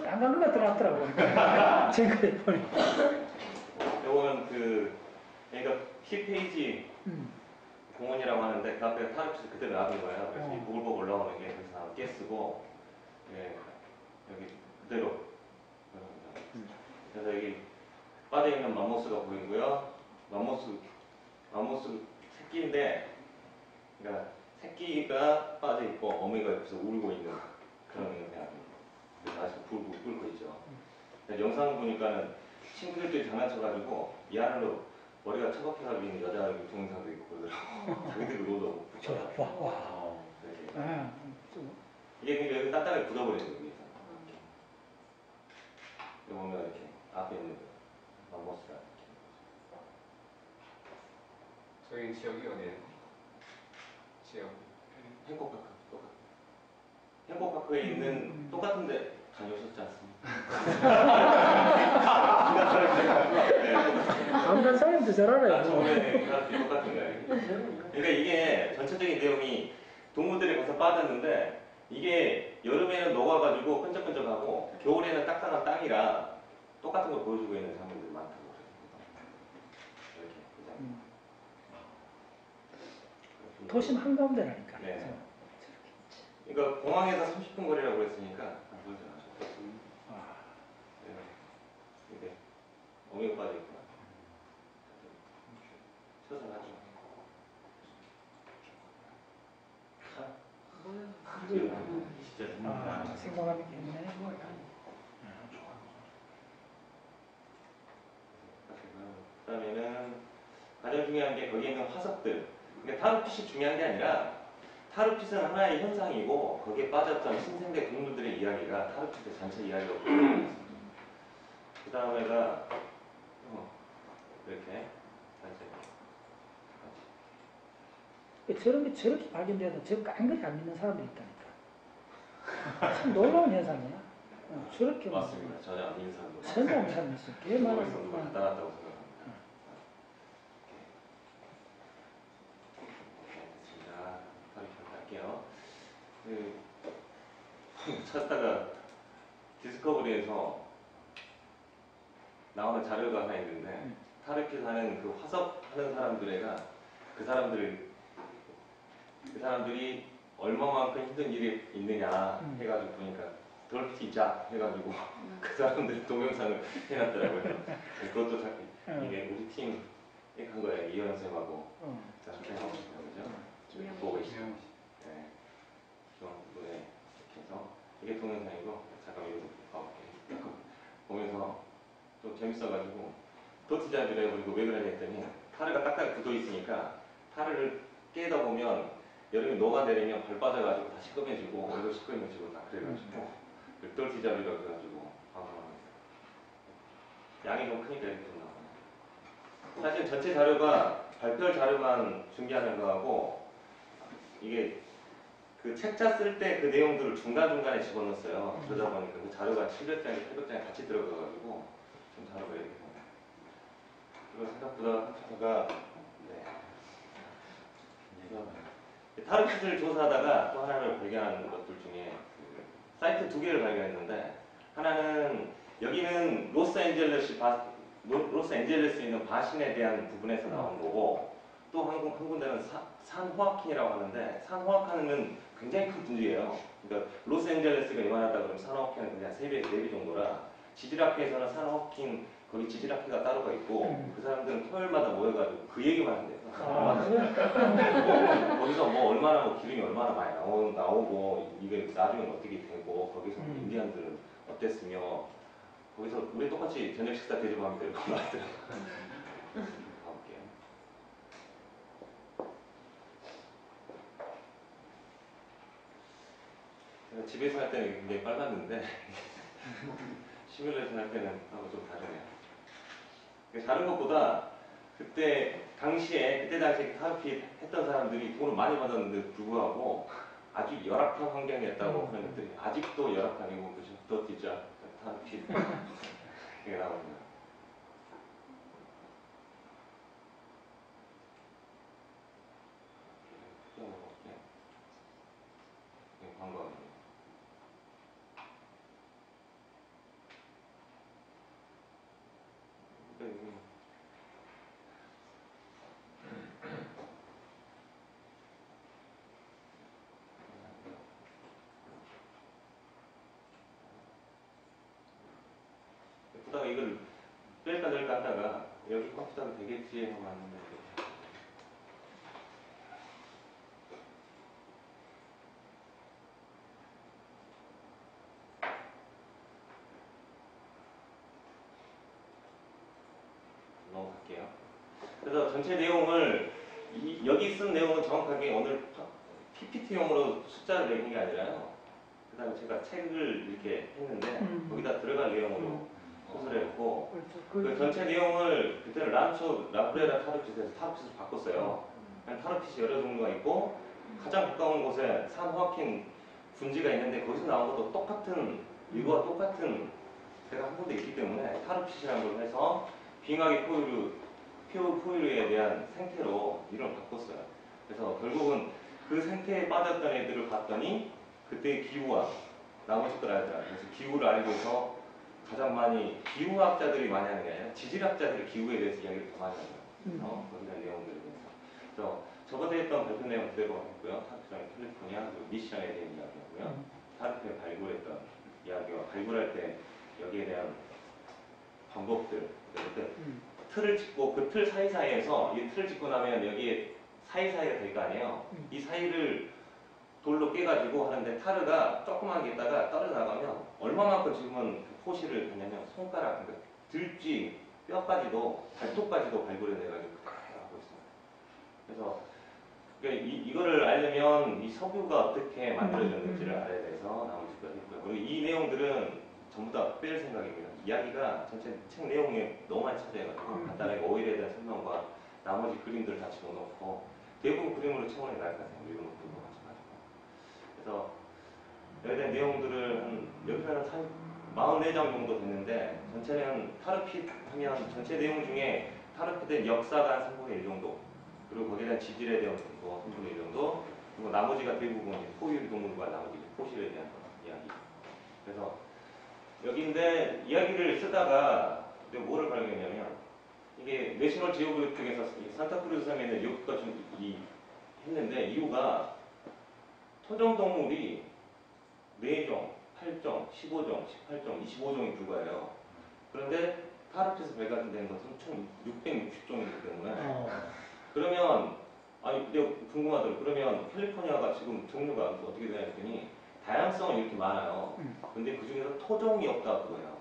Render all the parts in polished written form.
안간 것만 들어왔더라고요. 지금까지 보니. 요거는 그러니까 10페이지 공원이라고 하는데 그 앞에 타르피스 그대로 놔둔 거예요. 그래서 이 보글보글 올라오는 게 그래서 나무 깨쓰고 예, 여기 그대로 그래서 여기 빠져있는 맘모스가 보이고요. 맘모스 새끼인데 그러니까 새끼가 빠져있고 어미가 옆에서 울고 있는 그런 영상입니다. 그래서 아직 불고 끓고 있죠. 영상 보니까는 친구들끼리 장난쳐가지고 이 안으로 머리가 처박혀가지고 있는 여자 동영상도 있고 그러더라고. 자기들이 로도 붙여가지고. 와. 이게 그러니까 여기 단단하게 굳어버리는 거예요. 여기 보면 이렇게 앞에 있는 맘모스가 저희 지역이 어디예요? 지역. 행복파크. 행복파크에 있는 똑같은데 다녀오셨지 않습니까? 안간 사람도 잘 알아요. 처음에 똑같은 거예요. 그러니까 이게 전체적인 내용이 동물들이 가서 빠졌는데 이게 여름에는 녹아가지고 끈적끈적하고 겨울에는 딱딱한 땅이라 똑같은 걸 보여주고 있는 장면들이 많다고 그래요. 이렇게. 도심 한가운데라니까. 네. 그러니까 공항에서 30분 거리라고 했으니까 안 보이지 않으셨죠? 네. 이게 어미가 빠져있구나. 쳐서 하죠. 진짜 생각하는 게 있네. 그 다음에는 가장 중요한 게 거기에 있는 화석들. 그러니까 타르핏이 중요한 게 아니라 타르핏은 하나의 현상이고 거기에 빠졌던 신생대 동물들의 이야기가 타르핏의 전체 이야기로 보여집니다. 그 다음에가 이렇게 저런 게 저렇게 발견돼도 저 깡그리 안 믿는 사람도 있다니까. 참 놀라운 현상이야. 저렇게 맞습니다. 전혀 안 믿는 사람도 전혀 안 사람 있어. 꽤 많아서. 간단하다고 생각합니다. 됐습니다. 타르핏 할게요. 찾다가 디스커버리에서 나오는 자료가 하나 있는데 타르핏 하는 그 화석 하는 사람들애가 그 사람들이 얼마만큼 힘든 일이 있느냐 해가지고 보니까 덜티자 해가지고 그 사람들 동영상을 해놨더라고요. 그것도 이게 우리 팀이 한 거예요. 이현 쌤하고 해서 그죠? 보고 계시죠? 네. 이렇게 해서 이게 동영상이고 잠깐 이거 봐볼게요. 보면서 좀 재밌어가지고 덜티자를 해버리고 왜 그러냐 했더니 타르가 딱딱 굳어 있으니까 타르를 깨다 보면 여름에 녹아내리면 발 빠져가지고 다 시꺼매지고 오히려 시꺼매지고 다 그래가지고 덜티자리라고 해가지고 방송합니다. 양이 좀 크니까 이렇게 좀 나와요. 사실 전체 자료가 발표 자료만 중계하는 거하고 이게 그 책자 쓸 때 그 내용들을 중간중간에 집어넣었어요. 그러다 보니까 그 자료가 700장에 800장에 같이 들어가가지고 좀 자료가 이렇게 됩니다. 그리고 생각보다 컴퓨터가 타르핏을 조사하다가 또 하나를 발견한 것들 중에 사이트 2개를 발견했는데 하나는 여기는 로스앤젤레스에 있는 바신에 대한 부분에서 나온 거고 또 한 군데는 산 호아킨이라고 하는데 산 호아킨은 굉장히 큰 분지예요. 그러니까 로스앤젤레스가 이만하다 그러면 산 호아킨은 그냥 3배, 4배 정도라 지질학회에서는 산 호아킨 거기 지질학회가 따로가 있고 그 사람들은 토요일마다 모여가지고 그 얘기만 한대요. 거기서 뭐 얼마나 기름이 얼마나 많이 나오고 이게 나중에 어떻게 되고 거기서 인디언들은 어땠으며 거기서 우리 똑같이 저녁 식사 대접하면 될 것 같더라고요. 가볼게요. 제가 집에서 할 때는 굉장히 빨랐는데 시뮬레이션 할 때는 하고 좀 다르네요. 다른 것보다 그때 당시에 타르핏 했던 사람들이 돈을 많이 받았는데 불구하고 아주 열악한 환경이었다고 그런 것들이 아직도 열악하고 그죠? 더 뒤져 타르핏 이게 나옵니다. 광고합니다. 하다가 여기 컴퓨터가 되겠지 하고 왔는데 넘어갈게요. 그래서 전체 내용을 여기 쓴 내용은 정확하게 오늘 PPT용으로 숫자를 내는 게 아니라요. 그 다음에 제가 책을 이렇게 했는데 거기다 들어갈 내용으로 소설을 했고 그 전체 내용을 그때는 라브레라 타르핏에서 타르핏으로 바꿨어요. 타르핏이 여러 종류가 있고 가장 가까운 곳에 산 호아킨 분지가 있는데 거기서 나온 것도 똑같은 이거와 똑같은 데가 한 군데 있기 때문에 타르핏이라는 걸 해서 빙하기 포유류에 대한 생태로 이름을 바꿨어요. 그래서 결국은 그 생태에 빠졌던 애들을 봤더니 그때의 기후와 나머지 걸 알더라. 그래서 기후를 알고 있어 가장 많이 기후학자들이 많이 하는 게 아니라 지질학자들이 기후에 대해서 이야기를 더 많이 하는 거기다 내용들에 대해서. 그래서 저번에 했던 발표 내용 그대로 했고요. 타르피랑의 캘리포니아 그리고 미시랑에 대한 이야기하고요. 타르피가 발굴했던 이야기와 발굴할 때 여기에 대한 방법들 그때 틀을 짓고 그 틀 사이사이에서 이 틀을 짓고 나면 여기에 사이사이가 될 거 아니에요. 이 사이를 돌로 깨가지고 하는데 타르가 조그만 게 있다가 떨어져 나가면 얼마만큼 지금은 그 포실을 했냐면 손가락, 그러니까 들쥐, 뼈까지도 발톱까지도 발굴해내가지고 그대로 하고 있습니다. 그래서 그러니까 이거를 알려면 이 석유가 어떻게 만들어졌는지를 알아야 돼서 나머지 걸 했고요. 그리고 이 내용들은 전부 다 뺄 생각입니다. 이야기가 전체 책 내용에 너무 많이 차지해가지고 간단하게 오일에 대한 설명과 나머지 그림들을 다 집어넣고 대부분 그림으로 채워내 날 것 같아요. 이런 것도 마찬가지고. 그래서 여기에 대한 내용들을 여기서는 44장 정도 됐는데 전체는 타르핏 하면 전체 내용 중에 타르핏의 역사가 한 3분의 1 정도 그리고 거기에 대한 지질에 대한 정도 3분의 1 정도 그리고 나머지가 대부분 포유류 동물과 나머지 포실에 대한 이야기. 그래서 여기인데 이야기를 쓰다가 뭐를 발견했냐면 이게 내셔널 지오그래픽에서 산타크루즈 섬에 있는 여기가 좀 했는데 이유가 토종동물이 4종, 8종, 15종, 18종, 25종이 불과해요. 그런데 타르핏에서 발견된 것은 총 660종이기 때문에 그러면 아니 내가 궁금하더라고요. 그러면 캘리포니아가 지금 종류가 어떻게 되냐 했더니 다양성은 이렇게 많아요. 근데 그 중에서 토종이 없다 그거예요.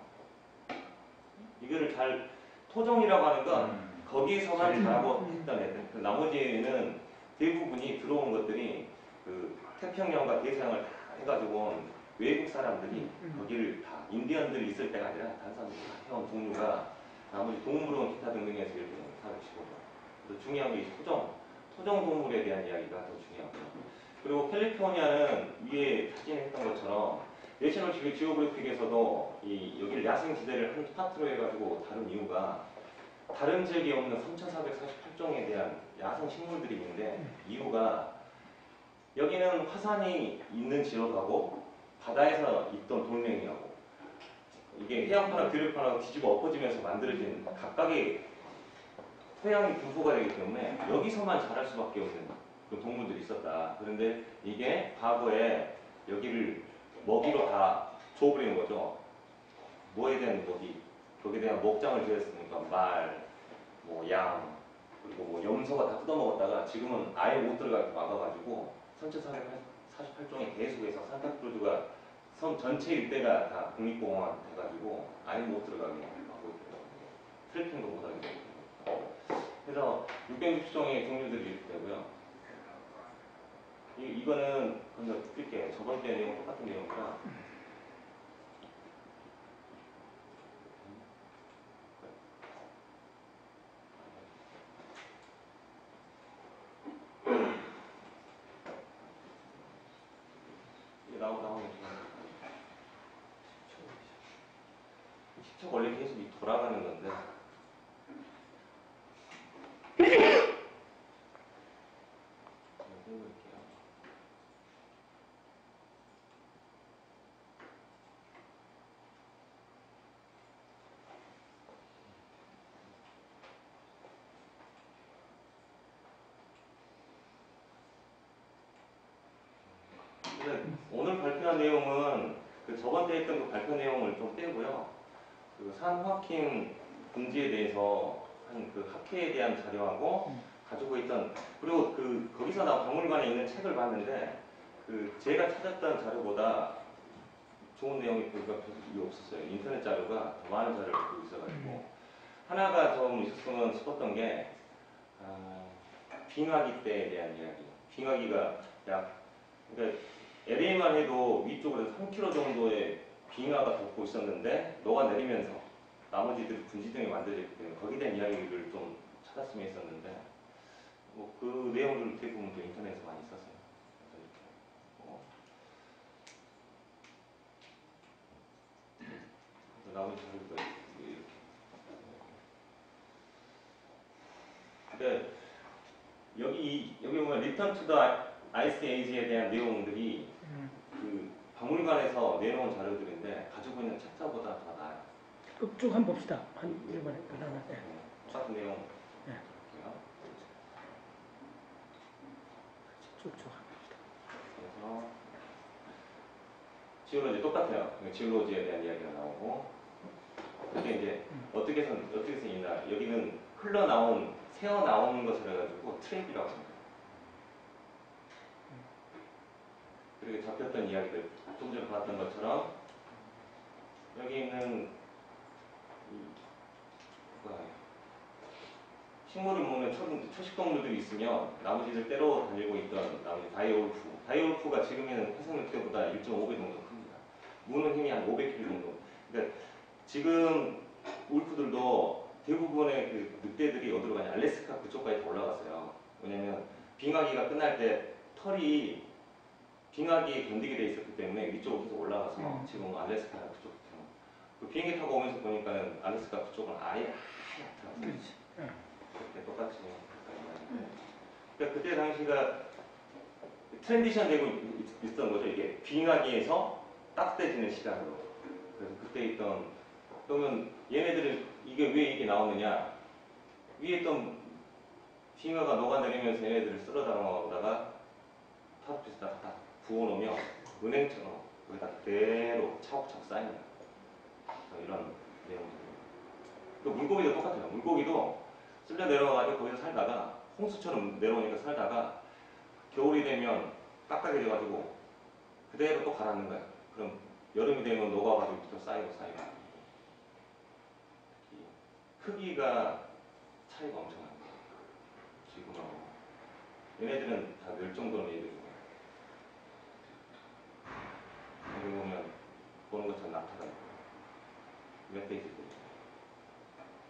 이거를 잘 토종이라고 하는 건 거기서만 자라고 했던 애들. 그 나머지는 대부분이 들어온 것들이 그 태평양과 대서양을 다 해가지고 온 외국 사람들이 거기를 다 인디언들이 있을 때가 아니라 다른 사람들이 다 해온 종류가 나머지 동물원 기타 등등에서 이렇게 살아계시고 그래서 중요한 게 토종 동물에 대한 이야기가 더 중요하고요. 그리고 캘리포니아는 위에 사진에 했던 것처럼 내셔널 지오그래픽에서도 여기를 야생지대를 한 파트로 해가지고 다룬 이유가 다른 지역에 없는 3,448종에 대한 야생 식물들이 있는데 이유가 여기는 화산이 있는 지역하고 바다에서 있던 돌멩이하고 이게 해안파나 들판하고 뒤집어 엎어지면서 만들어진 각각의 토양이 분포가 되기 때문에 여기서만 자랄 수밖에 없는 그 동물들이 있었다. 그런데 이게 과거에 여기를 먹이로 다 줘버리는 거죠. 뭐에 대한 먹이, 거기에 대한 목장을 지었으니까 말, 뭐 양, 그리고 뭐 염소가 다 뜯어먹었다가 지금은 아예 못 들어가게 막아가지고 3,448종이 계속해서 산타크루즈가 섬 전체 일대가 다 국립공원 돼가지고 아예 못 들어가게 막고 있더라고요. 트래킹도 못하게 되고. 그래서 660종의 종류들이 이렇게 되고요. 이거는 그냥 이렇게 저번 때 내용 똑같은 내용이라 이게 나오는 게 10초 원래 계속 돌아가는 건데 오늘 발표한 내용은 그 저번 때 했던 그 발표 내용을 좀 빼고요. 그 산 호아킨 궁지에 대해서 한 그 학회에 대한 자료하고 가지고 있던 그리고 그 거기서 나 박물관에 있는 책을 봤는데 그 제가 찾았던 자료보다 좋은 내용이 별로 없었어요. 인터넷 자료가 더 많은 자료를 갖고 있어가지고 하나가 좀 있었으면 싶었던 게 빙하기 때에 대한 이야기. 빙하기가 그러니까 LA만 해도 위쪽으로 3km 정도의 빙하가 덮고 있었는데 녹아내리면서 나머지들이 분지등이 만들어졌기 때문에 거기에 대한 이야기를 좀 찾았으면 했었는데 뭐 그 내용들 대부분 인터넷에서 많이 있었어요. 그래서 이렇게 나머지 자료도 이렇게. 근데 여기 보면 리턴 투 더 아이스 에이지에 대한 내용들이 그 박물관에서 내놓은 자료들인데 가지고 있는 책자보다 더 나아요. 쭉 한번 봅시다. 한 1번에 그다음에 똑같은 내용. 네. 볼게요. 쭉쭉 한번 봅시다. 그래서 지올로지 똑같아요. 지올로지에 대한 이야기가 나오고 근데 이제 어떻게 해서 있나 여기는 흘러나온 새어 나오는 것을 해가지고 트랩이라고 합니다. 그리고 잡혔던 이야기들 좀 전에 봤던 것처럼 여기 있는 식물을 먹는 초식동물들이 있으면 나머지를 때려 다니고 있던 나머지 다이올프가 지금에는 화성 늑대보다 1.5배 정도 큽니다. 무는 힘이 한 500kg 정도. 그러니까 지금 울프들도 대부분의 그 늑대들이 어디로 가냐 알래스카 그쪽까지 다 올라갔어요. 왜냐면 빙하기가 끝날 때 털이 빙하기에 견디게 돼 있었기 때문에 위쪽으로 계속 올라가서 지금 알래스카 그쪽 그 비행기 타고 오면서 보니까 알래스카 그쪽은 아예 하얗더라고요. 그때 똑같이 그러니까 그때 당시가 트랜지션 되고 있었던 거죠. 이게 빙하기에서 따뜻해지는 시간으로. 그래서 그때 있던 그러면 얘네들은 이게 왜 이게 나오느냐? 위에 있던 빙하가 녹아내리면서 얘네들을 쓸어 담아오다가 타프에서 다 부어놓으면 은행처럼 거기다 그대로 차곡차곡 쌓입니다. 이런 내용들. 그 물고기도 똑같아요. 물고기도 쓸려 내려와가지고 거기서 살다가 홍수처럼 내려오니까 살다가 겨울이 되면 딱딱해져가지고 그대로 또 가라앉는 거예요. 그럼 여름이 되면 녹아가지고 또 쌓이고. 크기가 차이가 엄청납니다. 지금하고 얘네들은 다 멸종도는 얘들이고 여기 보면 보는 것처럼 낙타가 있고 멧돼지들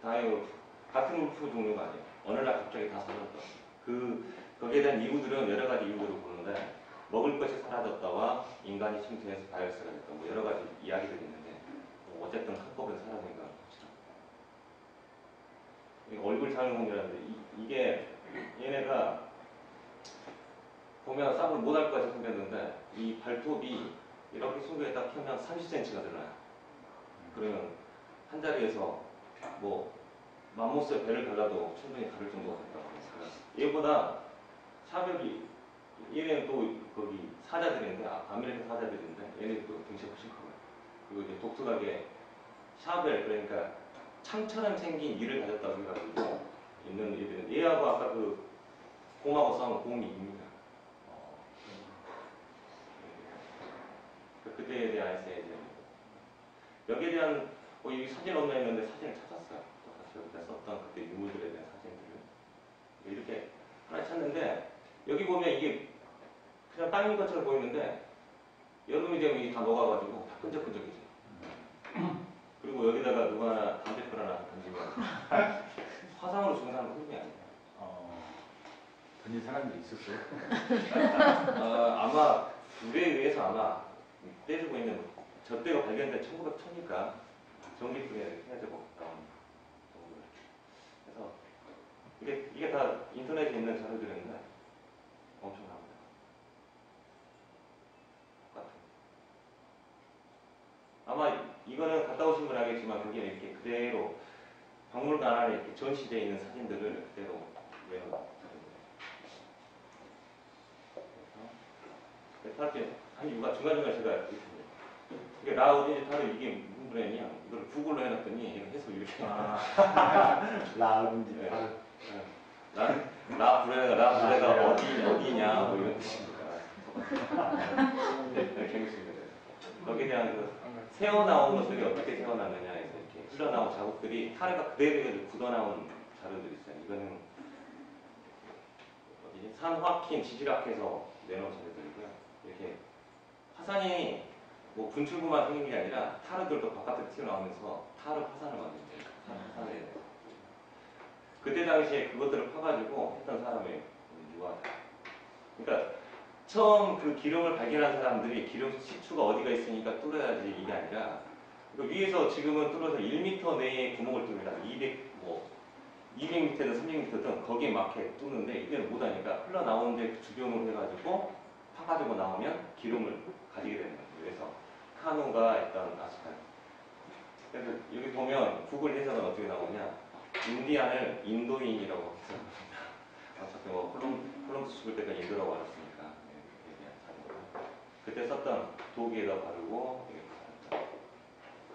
다이올프 같은 울프 종류가 아니에요. 어느 날 갑자기 다 사라졌다. 거기에 대한 이유들은 여러 가지 이유들을 보는데 먹을 것이 사라졌다와 인간이 침투해서 바이러스가 됐다. 뭐 여러 가지 이야기들이 있는데 뭐 어쨌든 한꺼번에 사라진 건 확실합니다. 얼굴 장애공이라는데 이게 얘네가 보면 쌍을 못할 것 같이 생겼는데 이 발톱이 이렇게 숨겨에 딱 펴면 30cm가 늘어나요. 그러면 한 자리에서 뭐 맘모스의 배를 달라도 충분히 다를 정도가 됐다고 해요. 얘보다 차별이 얘네는 또 거기 사자들인데 아메리카 사자들인데 얘네도 등치가 훨씬 커요. 그리고 이제 독특하게 샤벨 그러니까 창처럼 생긴 이를 가졌다고 해가지고 있는 애들은 얘하고 아까 그 곰하고 싸우는 곰이 입니다. 그때에 대한 아이스에 여기에 대한 이 사진 없나 했는데 사진을 찾았어요. 똑같이 여기다 썼던 그때 유물들에 대한 사진들을 이렇게 하나 찾는데 여기 보면 이게 그냥 땅인 것처럼 보이는데 여름이 되면 이게 다 녹아가지고 다 끈적끈적해져요. 그리고 여기다가 누가 하나 담배불 하나 던지면 화상으로 죽은 사람은 흔히 아니에요. 던진 사람도 있었어요? 아마 불에 의해서 아마 떼주고 있는 젖대가 발견된 1900초니까 전기불에 해가지고 나온 정도. 그래서 이게 다 인터넷에 있는 자료들인데 엄청납니다. 똑같은. 아마 이거는 갔다 오신 분 알겠지만 그게 이렇게 그대로 박물관 안에 이렇게 전시되어 있는 사진들을 그대로 외운 자료입니다. 그래서 한 이유가 중간중간 제가 이렇게 나 어딘지 다들 이게 무슨 브레인이요. 이걸 구글로 해놨더니 이거 해서 이렇게 라운지. 네. 라브레가 어디냐 뭐 이런 뜻입니다. 네, 재밌습니다. 여기에 대한 그 새어나온 것들이 어떻게 새어났느냐 해서 이렇게 흘러나온 자국들이 타르가 그대로 굳어나온 자료들이 있어요. 이거는 어디지? 산화킨 지질학에서 내놓은 자료들이고요. 이렇게 화산이 뭐 분출구만 생긴 게 아니라 타르들도 바깥으로 튀어나오면서 타르 화산을 만든대요. 화산에 대해서. 그때 당시에 그것들을 파가지고 했던 사람이 누가? 그러니까 처음 그 기름을 발견한 사람들이 기름 시추가 어디가 있으니까 뚫어야지 이게 아니라 그 위에서 지금은 뚫어서 1m 내에 구멍을 뚫으라 200m든 300m든 거기에 맞게 뚫는데 이때는 못하니까 흘러나오는데 주변으로 해가지고 파가지고 나오면 기름을 가지게 되는 거예요. 그래서 카누가 했던 아스칼. 그래서 여기 보면 구글 해석은 어떻게 나오냐? 인디안을 인도인이라고 해서 어차피 뭐 콜럼버스 죽을 때까지 인도라고 알았으니까 그때 썼던 도기에다 바르고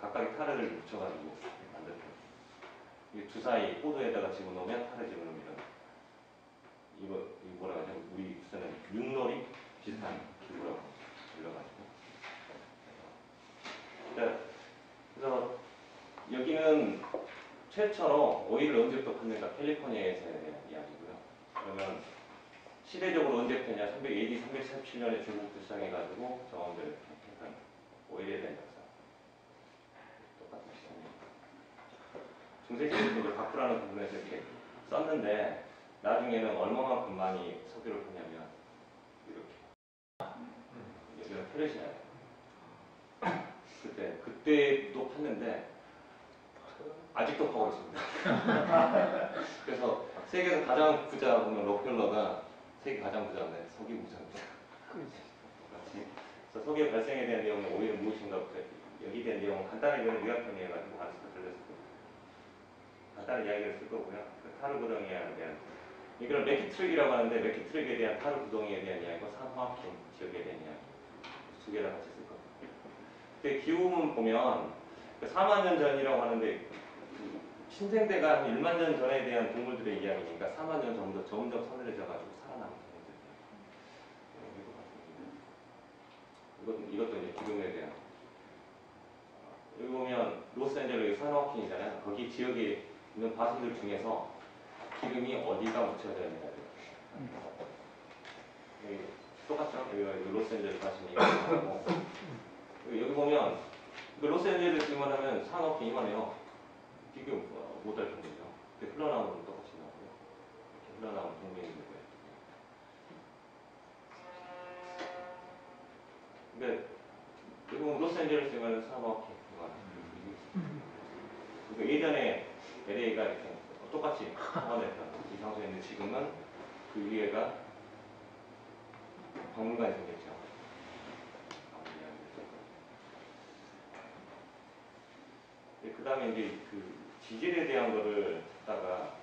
각각의 타르를 묻혀가지고 만들었어요. 이게 주사위 호두에다가 집어넣으면 타르 집어넣으면 이거 뭐라 하죠? 우리 쓰는 윷놀이 비슷한 기구라고 불러가지고 그래서 여기는 최초로 오일을 언제부터 판는가 캘리포니아에서 대한 이야기고요. 그러면 시대적으로 언제부터냐 300 AD 337년에 중국부터 시작해가지고 정원들을 했던 오일에 대한 역사 똑같은 시점입니다. 중세시대도 바꾸라는 부분에서 이렇게 썼는데 나중에는 얼마만큼 많이 석유를 파냐면 이렇게 여기는 페르시아예요. 그때도 팠는데 아직도 파고 있습니다. 그래서 세계에서 가장 부자 보면 록펠러가 세계 가장 부자인데 석유 부자입니다. 그래서 석유 발생에 대한 내용은 오일은 무엇인가 여기에 대한 내용은 간단하게 요약형에 해가지고 안에서 들렸을 거예요. 간단한 이야기를 쓸 거고요. 그 타르 구덩이에 대한 이걸 맥키트릭이라고 하는데 맥키트릭에 대한 타르 구덩이에 대한 이야기고 산화킨 지역에 대한 이야기 두 개를 같이 쓸 겁니다. 근데 기후문 보면 4만 년 전이라고 하는데 신생대가 한 1만 년 전에 대한 동물들의 이야기니까 4만 년 전부터 점점 서늘해져가지고 살아남은 동물들이에요. 이것도 이제 기름에 대한 여기 보면 로스앤젤레스 산화킨이잖아요. 거기 지역에 있는 바신들 중에서 기름이 어디가 묻혀져 있느냐. 똑같죠? 여기 로스앤젤레스 바신이 있고 여기 보면 로스앤젤레스만 하면 산화킨 이만해요. 비교 못할 정도죠. 근데 흘러나오는 건 똑같이 나오고요. 이렇게 흘러나오는 동맹이 있는 거예요. 근데 여기 보면 로스앤젤레스만 산화킨 그러니까 예전에 LA가 이렇게 똑같이 포함했던 이 장소였는데 지금은 그 위에가 박물관이 생겼죠. 그 다음에 이제 그 지질에 대한 거를 듣다가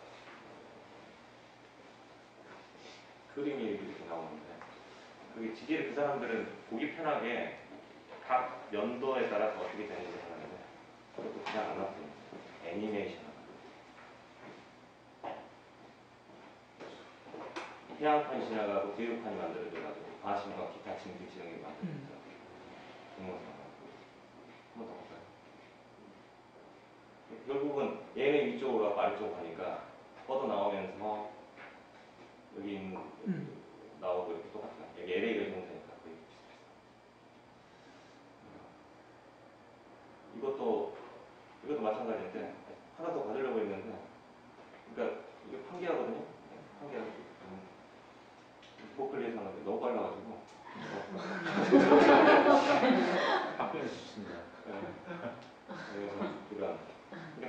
그림이 이렇게 나오는데 그게 지질을 그 사람들은 보기 편하게 각 연도에 따라서 어떻게 되는지 하는데 그것도 그냥 안 놨더니 애니메이션 해안판이 지나가고 대륙판이 만들어져가지고 바신과 기타 징징 지형이 만들어져요. 동영상 한번 더 볼까요? 결국은 얘는 위쪽으로 가고 아래쪽으로 가니까 뻗어 나오면서 여기 있는 나오고 이렇게 똑같아요. 여기 LA가 이 정도니까 거의 비슷비슷해요. 이것도 마찬가지인데 하나 더 가지려고 했는데 그러니까 이게 판기하거든요. 판기하고 포클리에서 하는데 너무 빨라가지고 바꾸면 좋습니다. 그래서 그러니까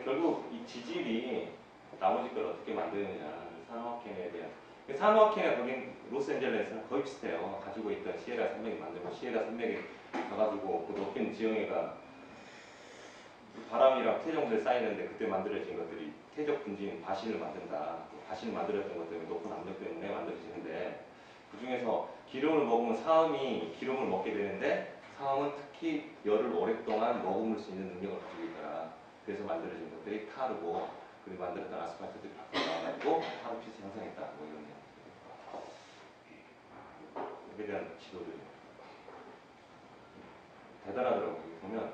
결국 이 지질이 나머지 걸 어떻게 만드느냐 산호아켄에 대한 산호아켄에 거긴 로스앤젤레스는 거의 비슷해요. 가지고 있던 시에라 산맥이 만들고 시에라 산맥에 가가지고 그 높은 지형에가 바람이랑 태종들 쌓이는데 그때 만들어진 것들이 태적 분진 바신을 만든다. 바신을 만들었던 것 때문에 높은 압력 때문에 만들어지는데 그 중에서 기름을 먹으면 사음이 기름을 먹게 되는데 상황은 특히 열을 오랫동안 머금을 수 있는 능력을 가지고 있더라. 그래서 만들어진 것들이 타르고 그리고 만들었던 아스팔트들이 밖으로 나와가지고 타르 핏을 형성했다. 뭐 이런 여기에 대한 지도들이 대단하더라고요. 여기 보면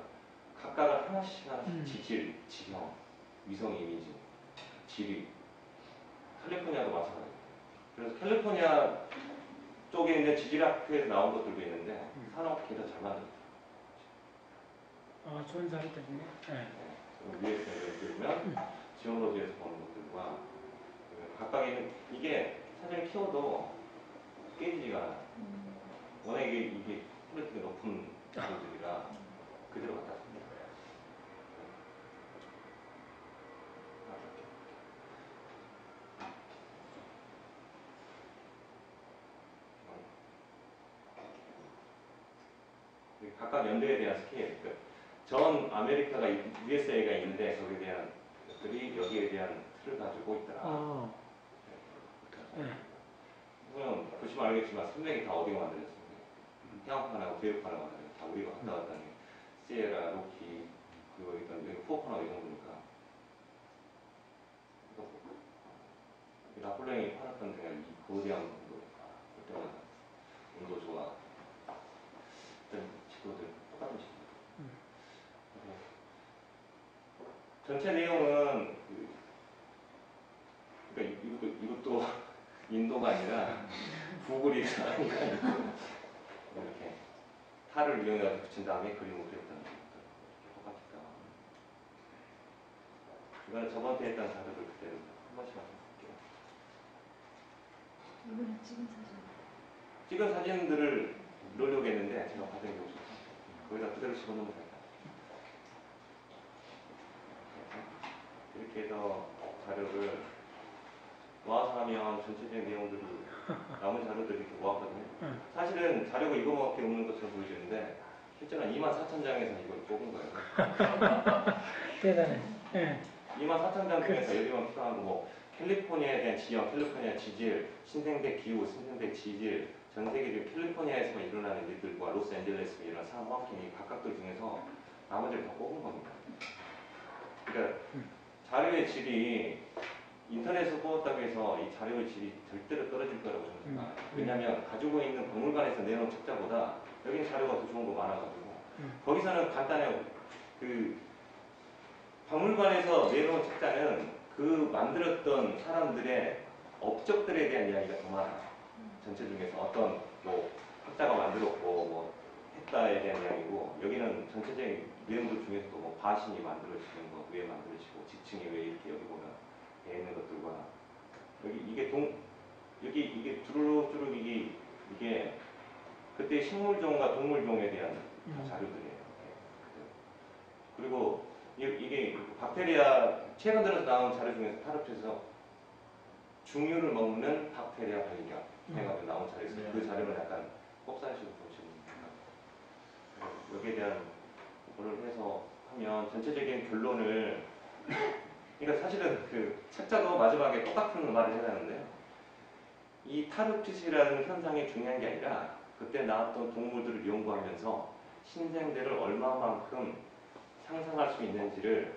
각각을 하나씩 지질, 지형, 위성 이미지, 지리 캘리포니아도 마찬가지예요. 그래서 캘리포니아 쪽에 있는 지질학회에서 나온 것들도 있는데 산업계가 잘 만들었다. 좋은 자료 때문에. 네. 위에서 보면 지오로지에서 보는 것들과 각각 있는 이게 사진을 키워도 깨지지가 않아요. 워낙 이게 퀄리티가 높은 자료들이라 그대로 갖다 씁니다. 각각 연도에 대한 스케일, 전 아메리카가 USA가 있는데 거기에 대한 것들이 여기에 대한 틀을 가지고 있더라. 네. 그럼 보시면 알겠지만 산맥이 다 어디가 만들어졌습니까? 태양판하고 대륙판하고 만들어졌어요. 다 우리가 갔다 왔다는 시에라, 로키, 그리고 여기 포커나고 이 정도니까. 나폴레옹이 팔았던 데가 이 거대한 온도, 볼 때마다 온도 좋아. 어떤 지도들 똑같은 지도. 전체 내용은 그러니까 이것도 인도가 아니라 구글이니까 이렇게 탈을 이용해서 붙인 다음에 그림을 그렸다는 것도 똑같을까. 이거는 저번에 했던 자료를 그대로 한 번씩 말씀드릴게요. 이거는 찍은 사진. 찍은 사진들을 넣으려고 했는데 제가 받은 게 없어서 거기다 그대로 집어넣으면 될까요? 이렇게 해서 자료를 모아서 하면 전체적인 내용들이 남은 자료들이 이렇게 모았거든요. 사실은 자료가 이거밖에 없는 것처럼 보여지는데 실제는 24,000장에서 이걸 뽑은 거예요. 대단해. 네. 24,000장 중에서 여기만 필요한 거 캘리포니아에 대한 지형, 캘리포니아 지질, 신생대 기후, 신생대 지질, 전 세계적으로 캘리포니아에서만 일어나는 일들과 로스앤젤레스에 일어나는 산업화학행위 각각들 중에서 나머지를 다 뽑은 겁니다. 그러니까 자료의 질이 인터넷에서 뽑았다고 해서 이 자료의 질이 절대로 떨어질 거라고 저는 생각해요. 왜냐하면 가지고 있는 박물관에서 내놓은 책자보다 여기 자료가 더 좋은 거 많아가지고 거기서는 간단해요. 그 박물관에서 내놓은 책자는 그 만들었던 사람들의 업적들에 대한 이야기가 더 많아요. 전체 중에서 어떤 뭐 학자가 만들었고 뭐 했다에 대한 이야기고 여기는 전체적인 내용들 중에서도 뭐 바신이 만들어지는 거, 왜 만들어지고 지층이 왜 이렇게 여기 보면 돼 있는 것들과 여기 이게 여기 이게 주르륵 이게 그때 식물종과 동물종에 대한 자료들이에요. 그리고 이게 박테리아 최근 들어서 나온 자료 중에서 타르트에서 중류를 먹는 박테리아 발견 해가지고 나온 자료에서 그 자료는 약간 꼽사리식으로 보시면 됩니다. 여기에 대한 거를 해서 하면 전체적인 결론을 그러니까 사실은 그 책자도 마지막에 똑같은 말을 해야 하는데 이 타르핏이라는 현상이 중요한 게 아니라 그때 나왔던 동물들을 연구하면서 신생대를 얼마만큼 상상할 수 있는지를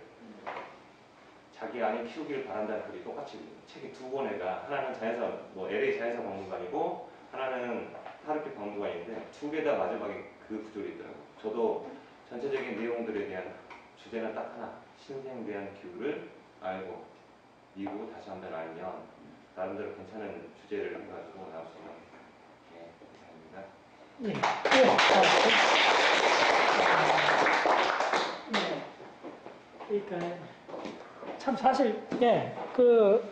자기 안에 키우기를 바란다는 글이 똑같이 책이 두 권에가 하나는 자연사 뭐 LA 자연사 박물관이고 하나는 타르핏 박물관인데 두 개 다 마지막에 그 구절이 있더라고요. 저도 전체적인 내용들에 대한 주제는 딱 하나 신생에 대한 기후를 알고 미국 다시 한번 알면 나름대로 괜찮은 주제를 해가지고 나올 수 있는 감사합니다. 그러니까 참 사실 그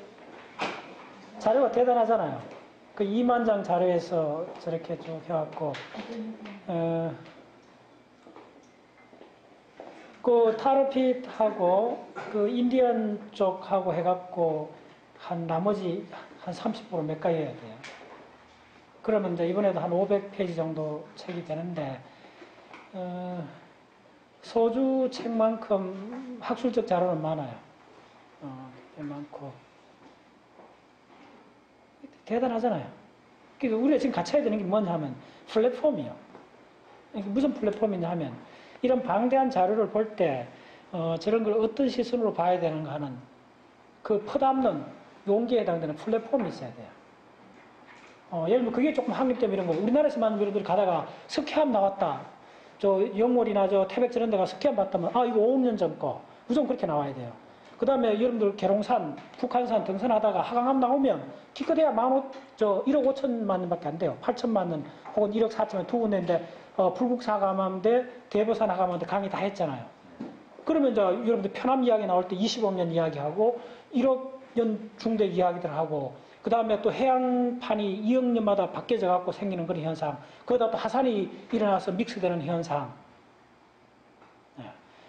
자료가 대단하잖아요. 그 2만 장 자료에서 저렇게 쭉 해왔고 그 타르핏하고 그 인디언 쪽하고 해갖고 한 나머지 한 30% 몇 가지 해야 돼요. 그러면 이제 이번에도 한 500페이지 정도 책이 되는데 소주 책만큼 학술적 자료는 많아요. 꽤 많고 대단하잖아요. 그러니까 우리가 지금 같이 해야 되는 게 뭐냐 하면 플랫폼이요. 이게 무슨 플랫폼이냐 하면 이런 방대한 자료를 볼 때 저런 걸 어떤 시선으로 봐야 되는가 하는 그 퍼담는 용기에 해당되는 플랫폼이 있어야 돼요. 예를 들면 그게 조금 한국 때문에 이런 거 우리나라에서만 여러분들이 가다가 스키함 나왔다. 저 영월이나 저 태백 저런 데가 스키함 봤다면 아 이거 5년 전 거. 무조건 그렇게 나와야 돼요. 그 다음에 여러분들 계룡산, 북한산 등산하다가 하강함 나오면 기껏해야 1억 5천만 원밖에 안 돼요. 8천만 원 혹은 1억 4천만 두 군데인데 불국사 하강함대 대보산 하강함대 강의 다 했잖아요. 그러면 이제 여러분들 편암 이야기 나올 때 25년 이야기하고 1억 년 중대 이야기들 하고 그 다음에 또 해양판이 2억 년마다 바뀌어져 갖고 생기는 그런 현상 거기다 또 하산이 일어나서 믹스되는 현상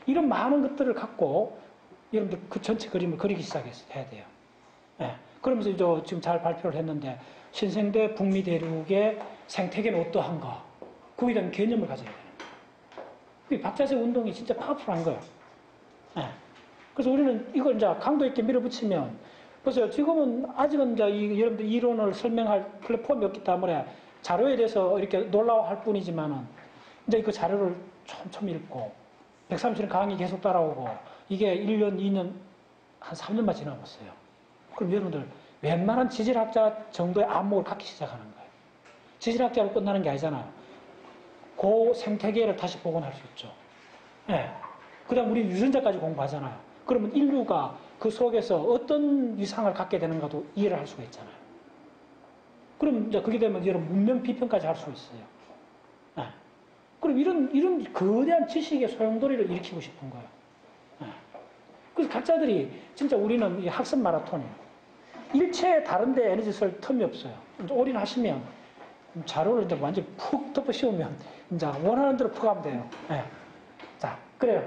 이런 많은 것들을 갖고 여러분들 그 전체 그림을 그리기 시작해야 돼요. 그러면서 지금 잘 발표를 했는데 신생대 북미 대륙의 생태계는 어떠한가 거기에 대한 개념을 가져야 돼요. 그 박자세 운동이 진짜 파워풀한 거예요. 그래서 우리는 이걸 이제 강도 있게 밀어붙이면 보세요. 지금은 아직은 이제 여러분들 이론을 설명할 플랫폼이 없기 때문에 자료에 대해서 이렇게 놀라워할 뿐이지만은 이제 그 자료를 촘촘히 읽고 130년 강의 계속 따라오고 이게 1년, 2년, 한 3년만 지나고 있어요. 그럼 여러분들 웬만한 지질학자 정도의 안목을 갖기 시작하는 거예요. 지질학자로 끝나는 게 아니잖아요. 그 생태계를 다시 복원할 수 있죠. 그 다음 우리 유전자까지 공부하잖아요. 그러면 인류가 그 속에서 어떤 위상을 갖게 되는가도 이해를 할 수가 있잖아요. 그럼 이제 그게 되면 여러분 문명 비평까지 할 수 있어요. 그럼 이런 거대한 지식의 소용돌이를 일으키고 싶은 거예요. 그래서 각자들이 진짜 우리는 이 학습 마라톤이에요. 일체에 다른데 에너지 쓸 틈이 없어요. 이제 올인하시면 자료를 이제 완전히 푹 덮어 씌우면 이제 원하는 대로 푹 하면 돼요. 자, 그래요.